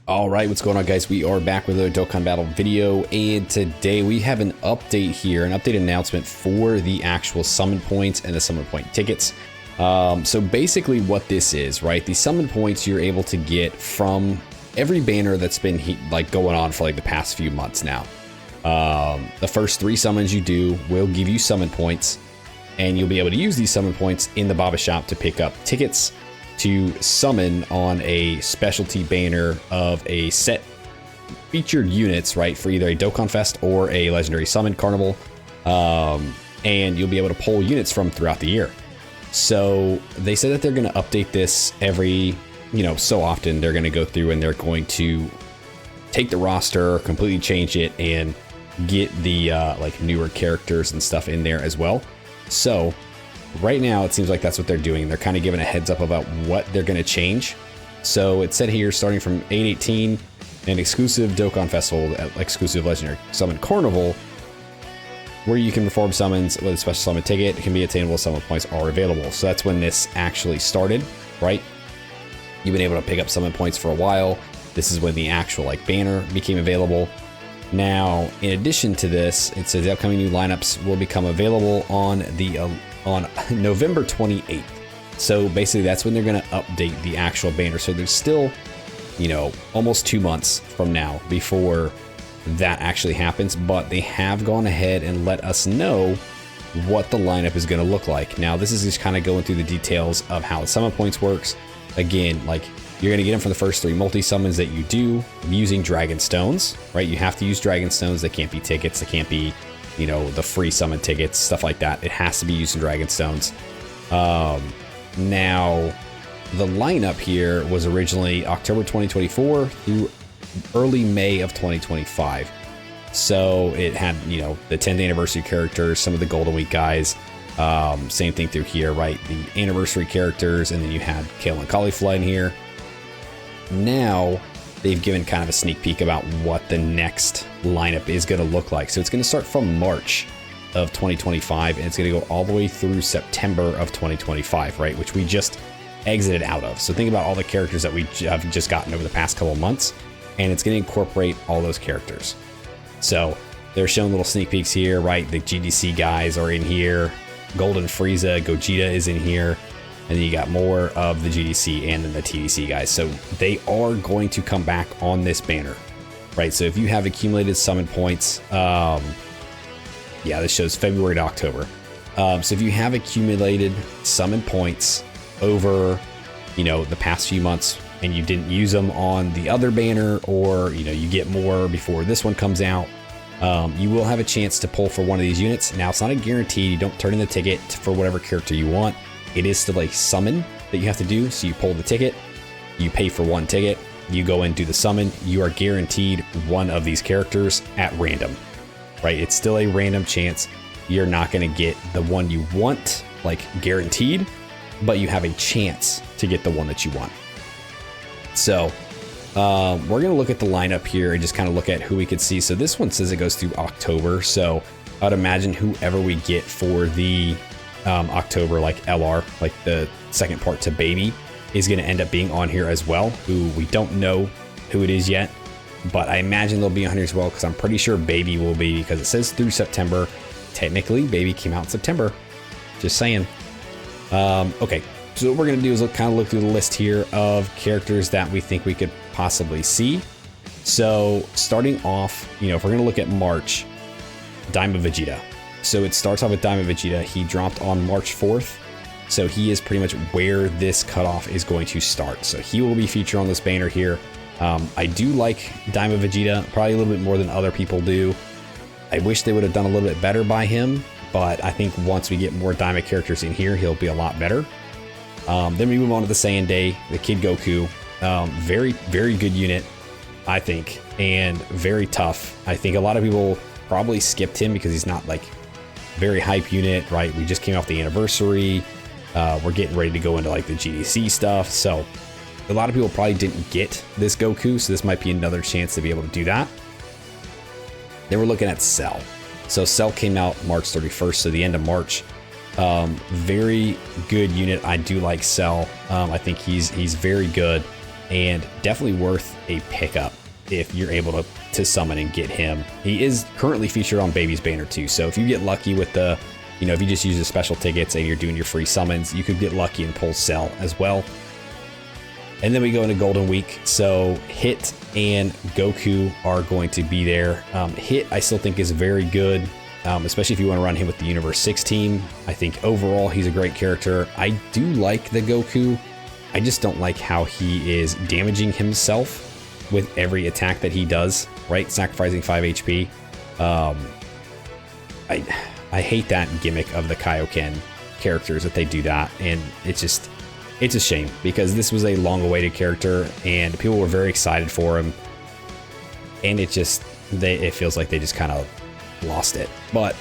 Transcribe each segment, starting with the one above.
All right, what's going on, guys? We are back with another Dokkan Battle video, and today we have an update here, an update announcement for the actual summon points and the summon point tickets. So basically what this is, right? The summon points you're able to get from every banner that's been going on for like the past few months now. The first 3 summons you do will give you summon points, and you'll be able to use these summon points in the Baba shop to pick up tickets to summon on a specialty banner of a set featured units, right, for either a Dokkan Fest or a Legendary Summon Carnival, and you'll be able to pull units from throughout the year. So they said that they're going to update this every, so often. They're going to go through and they're going to take the roster, completely change it, and get the newer characters and stuff in there as well. So right now, it seems like that's what they're doing. They're kind of giving a heads up about what they're going to change. So it said here, starting from 8/18, an exclusive Dokkan Festival, exclusive Legendary Summon Carnival, where you can perform summons with a special summon ticket. It can be attainable, summon points are available. So that's when this actually started, right? You've been able to pick up summon points for a while. This is when the actual banner became available. Now, in addition to this, it says the upcoming new lineups will become available on November 28th. So basically that's when they're going to update the actual banner. So there's still, almost 2 months from now before that actually happens, but they have gone ahead and let us know what the lineup is going to look like. Now, this is just kind of going through the details of how the summon points works. Again, you're going to get them from the first 3 multi-summons that you do using Dragon Stones, right? You have to use Dragon Stones. They can't be tickets. They can't be the free summon tickets, stuff like that. It has to be used in Dragon Stones. Now, the lineup here was originally October 2024 through early May of 2025. So it had, the 10th anniversary characters, some of the Golden Week guys. Same thing through here, right? The anniversary characters, and then you had Kale and Caulifla in here. Now, they've given kind of a sneak peek about what the next lineup is going to look like. So it's going to start from March of 2025, and it's going to go all the way through September of 2025, right? Which we just exited out of. So think about all the characters that we have just gotten over the past couple of months, and it's going to incorporate all those characters. So they're showing little sneak peeks here, right? The GDC guys are in here. Golden Frieza, Gogeta is in here. And then you got more of the GDC and then the TDC guys. So they are going to come back on this banner, right? So if you have accumulated summon points, this shows February to October. So if you have accumulated summon points over, the past few months and you didn't use them on the other banner, or, you get more before this one comes out, you will have a chance to pull for one of these units. Now, it's not a guarantee. You don't turn in the ticket for whatever character you want. It is still a summon that you have to do. So you pull the ticket, you pay for 1 ticket, you go and do the summon. You are guaranteed one of these characters at random, right? It's still a random chance. You're not going to get the one you want, guaranteed, but you have a chance to get the one that you want. So we're going to look at the lineup here and just kind of look at who we could see. So this one says it goes through October. So I'd imagine whoever we get for the October, LR, the second part to Baby, is going to end up being on here as well, who we don't know who it is yet, but I imagine they'll be on here as well, because I'm pretty sure Baby will be, because it says through September. Technically, Baby came out in September. Just saying. Okay, so what we're going to do is kind of look through the list here of characters that we think we could possibly see. So starting off, if we're going to look at March, Diamond Vegeta. So it starts off with Diamond Vegeta. He dropped on March 4th. So he is pretty much where this cutoff is going to start. So he will be featured on this banner here. I do like Diamond Vegeta, probably a little bit more than other people do. I wish they would have done a little bit better by him, but I think once we get more Diamond characters in here, he'll be a lot better. Then we move on to the Saiyan Day, the Kid Goku. Very, very good unit, I think, and very tough. I think a lot of people probably skipped him because he's not very hype unit, right? We just came off the anniversary. We're getting ready to go into the GDC stuff. So a lot of people probably didn't get this Goku. So this might be another chance to be able to do that. Then we're looking at Cell. So Cell came out March 31st. So the end of March. Very good unit. I do like Cell. I think he's very good. and definitely worth a pickup if you're able to summon and get him. He is currently featured on Baby's banner too, so if you get lucky with the, you know, if you just use the special tickets and you're doing your free summons, you could get lucky and pull Cell as well. And then we go into Golden Week, so Hit and Goku are going to be there. Hit, I still think, is very good, especially if you want to run him with the Universe 6 team. I think overall he's a great character. I do like the Goku. I just don't like how he is damaging himself with every attack that he does, right? Sacrificing 5 HP. I hate that gimmick of the Kaioken characters that they do that, and it's a shame because this was a long-awaited character and people were very excited for him, and it feels like they just kind of lost it. But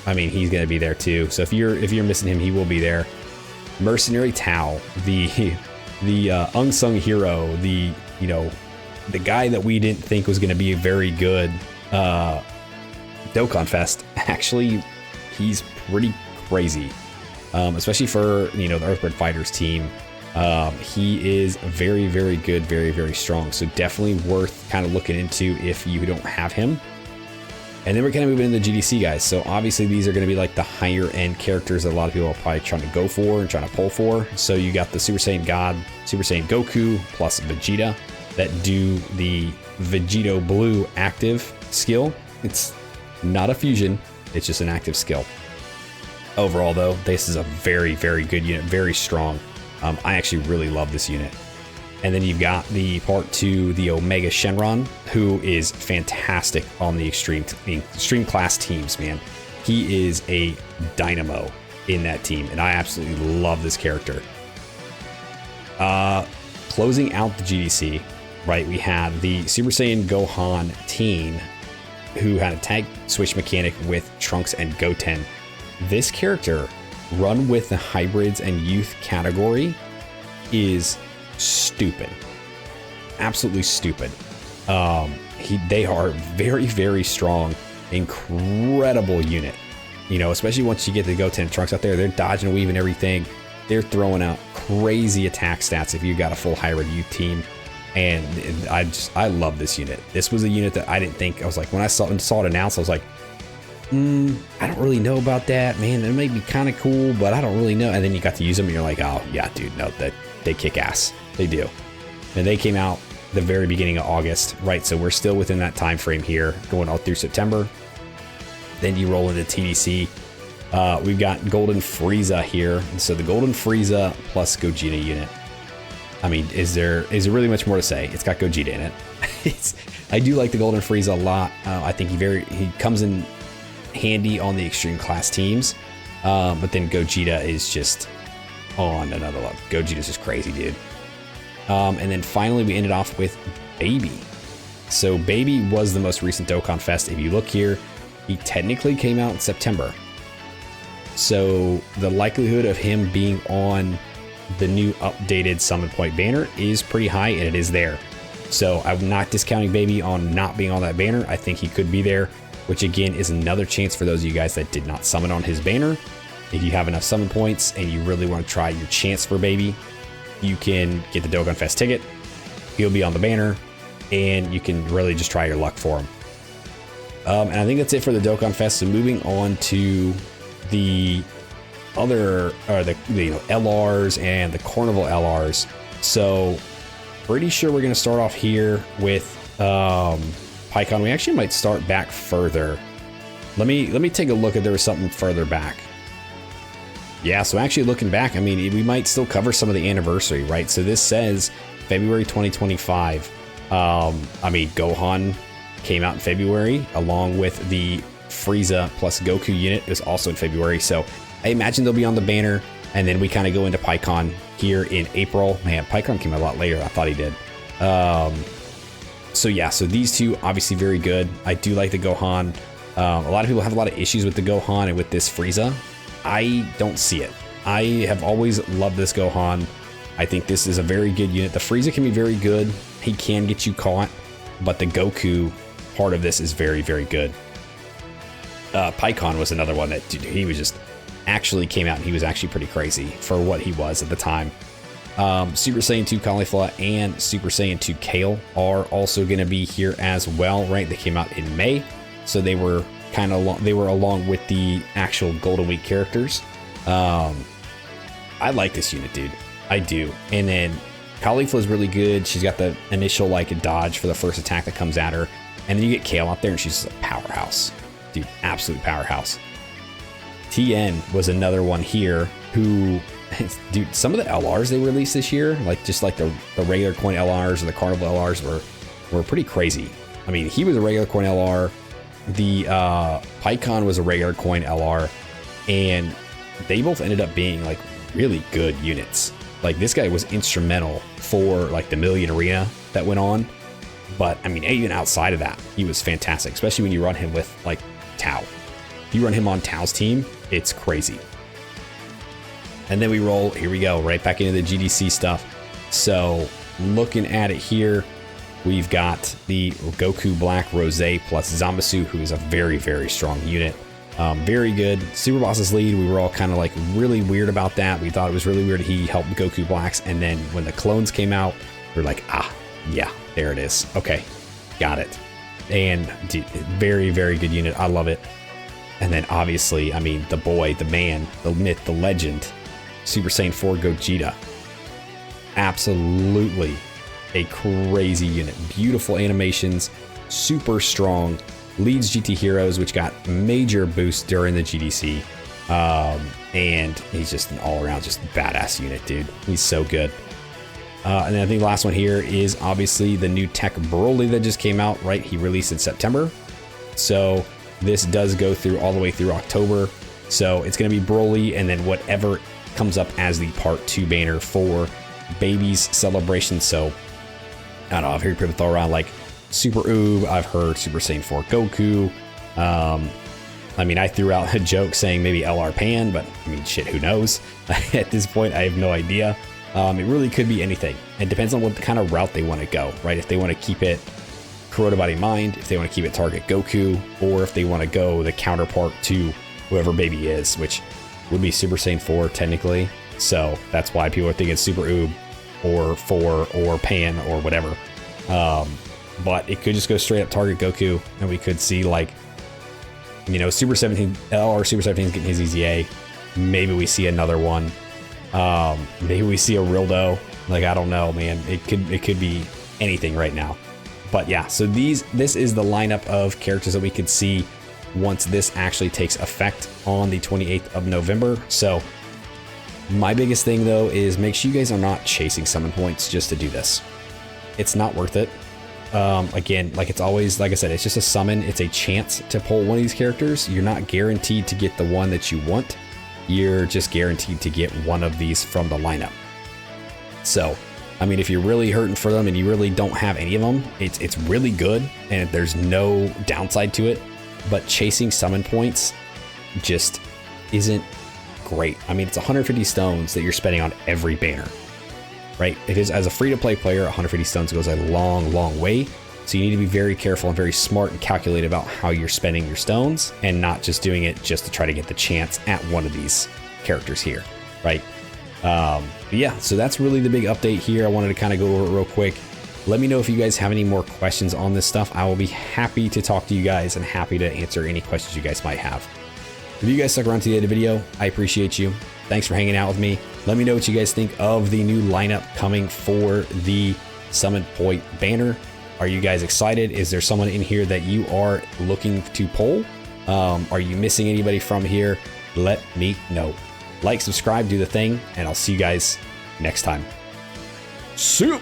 I mean, he's going to be there too, so if you're missing him, he will be there. Mercenary Tao, the unsung hero, the guy that we didn't think was going to be a very good Dokkan Fest. Actually, he's pretty crazy. Especially for, the Earthbird Fighters team. He is very, very good, very, very strong. So definitely worth kind of looking into if you don't have him. And then we're kind of moving into GDC, guys. So obviously these are going to be like the higher end characters that a lot of people are probably trying to go for and trying to pull for. So you got the Super Saiyan God, Super Saiyan Goku, plus Vegeta that do the Vegito Blue active skill. It's not a fusion, it's just an active skill. Overall, though, this is a very, very good unit, very strong. I actually really love this unit. And then you've got the Part 2, the Omega Shenron, who is fantastic on the extreme class teams, man. He is a dynamo in that team, and I absolutely love this character. Closing out the GDC, right, we have the Super Saiyan Gohan Teen, who had a tag switch mechanic with Trunks and Goten. This character, run with the hybrids and youth category, is stupid. Absolutely stupid. They are very, very strong, incredible unit. Especially once you get the Goten and Trunks out there, they're dodging and weaving everything. They're throwing out crazy attack stats if you got a full hybrid youth team. And I love this unit. This was a unit that I didn't think, I was like, when I saw it announced, I was like, I don't really know about that, man. It may be kind of cool, but I don't really know. And then you got to use them and you're like, oh yeah, dude, no, that they kick ass. They do. And they came out the very beginning of August, right? So we're still within that time frame here, going all through September. Then you roll into TDC. We've got Golden Frieza here. And so the Golden Frieza plus Gogeta unit. I mean, is there really much more to say? It's got Gogeta in it. I do like the Golden Frieza a lot. I think he comes in handy on the extreme class teams, but then Gogeta is just on another level. Gogeta's just crazy, dude. And then finally we ended off with Baby. So Baby was the most recent Dokkan Fest. If you look here, he technically came out in September. So the likelihood of him being on the new updated Summon Point banner is pretty high, and it is there. So I'm not discounting Baby on not being on that banner. I think he could be there, which again is another chance for those of you guys that did not summon on his banner. If you have enough summon points and you really want to try your chance for Baby, you can get the Dokkan Fest ticket. He'll be on the banner, and you can really just try your luck for him. And I think that's it for the Dokkan Fest. So moving on to the other, or the LRs and the Carnival LRs. So pretty sure we're going to start off here with PyCon. We actually might start back further. Let me take a look if there was something further back. Yeah, so actually looking back, I mean, we might still cover some of the anniversary, right? So this says February 2025. I mean, Gohan came out in February, along with the Frieza plus Goku unit is also in February. So I imagine they'll be on the banner, and then we kind of go into PyCon here in April. Man, PyCon came a lot later than I thought he did. So yeah, so these two obviously very good. I do like the Gohan. A lot of people have a lot of issues with the Gohan and with this Frieza. I don't see it. I have always loved this Gohan. I think this is a very good unit. The Frieza can be very good. He can get you caught, but the Goku part of this is very, very good. PyCon was another one that, dude, he was just actually came out and he was actually pretty crazy for what he was at the time. Super Saiyan 2 Caulifla and Super Saiyan 2 Kale are also going to be here as well, right? They came out in May, so they were along with the actual Golden Week characters. I like this unit, dude. I do. And then Caulifla is really good. She's got the initial like dodge for the first attack that comes at her, and then you get Kale out there, and she's just a powerhouse, dude. Absolute powerhouse. TN was another one here who, dude, some of the LRs they released this year, like just like the regular coin LRs or the carnival LRs were pretty crazy. I mean, he was a regular coin LR. The PyCon was a regular coin LR, and they both ended up being like really good units. Like this guy was instrumental for like the Million Arena that went on. But I mean, even outside of that, he was fantastic, especially when you run him with like Tau. If you run him on Tau's team, it's crazy. And then we roll, here we go, right back into the GDC stuff. So looking at it here, we've got the Goku Black Rose plus Zamasu, who is a very, very strong unit. Very good. Super Boss's lead, we were all kind of like really weird about that. We thought it was really weird he helped Goku Blacks. And then when the clones came out, we were like, yeah, there it is. Okay, got it. And dude, very, very good unit. I love it. And then obviously, I mean, the boy, the man, the myth, the legend, Super Saiyan 4 Gogeta. Absolutely a crazy unit. Beautiful animations, super strong. Leads GT Heroes, which got major boost during the GDC. And he's just an all-around just badass unit, dude. He's so good. And then I think the last one here is obviously the new tech Broly that just came out, right? He released in September. So this does go through all the way through October. So it's going to be Broly and then whatever comes up as the part 2 banner for Baby's Celebration. So I don't know, I've heard people throw around like Super Oob, I've heard Super Saiyan 4 Goku. I mean, I threw out a joke saying maybe LR Pan, but I mean, shit, who knows? At this point, I have no idea. It really could be anything. It depends on what kind of route they want to go, right? If they want to keep it Kuroda Body Mind, if they want to keep it Target Goku, or if they want to go the counterpart to whoever Baby is, which would be Super Saiyan 4 technically. So that's why people are thinking Super Oob or 4 or Pan or whatever. But it could just go straight up Target Goku, and we could see like, you know, Super 17 or Super 17 is getting his EZA. Maybe we see another one. Maybe we see a Rildo. Like, I don't know, man. It could be anything right now. But yeah, so this is the lineup of characters that we could see once this actually takes effect on the 28th of November. So my biggest thing though is make sure you guys are not chasing summon points just to do this. It's not worth it. Again, like it's always, like I said, it's just a summon. It's a chance to pull one of these characters. You're not guaranteed to get the one that you want. You're just guaranteed to get one of these from the lineup. So, I mean, if you're really hurting for them and you really don't have any of them, it's really good and there's no downside to it. But chasing summon points just isn't great. I mean, it's 150 stones that you're spending on every banner. Right? It is, as a free-to-play player, 150 stones goes a long, long way. So you need to be very careful and very smart and calculate about how you're spending your stones and not just doing it just to try to get the chance at one of these characters here, right? Yeah, so that's really the big update here. I wanted to kind of go over it real quick. Let me know if you guys have any more questions on this stuff. I will be happy to talk to you guys and happy to answer any questions you guys might have. If you guys stuck around to the end of the video, I appreciate you. Thanks for hanging out with me. Let me know what you guys think of the new lineup coming for the Summon Point banner. Are you guys excited? Is there someone in here that you are looking to pull? Are you missing anybody from here? Let me know. Like, subscribe, do the thing, and I'll see you guys next time. See you.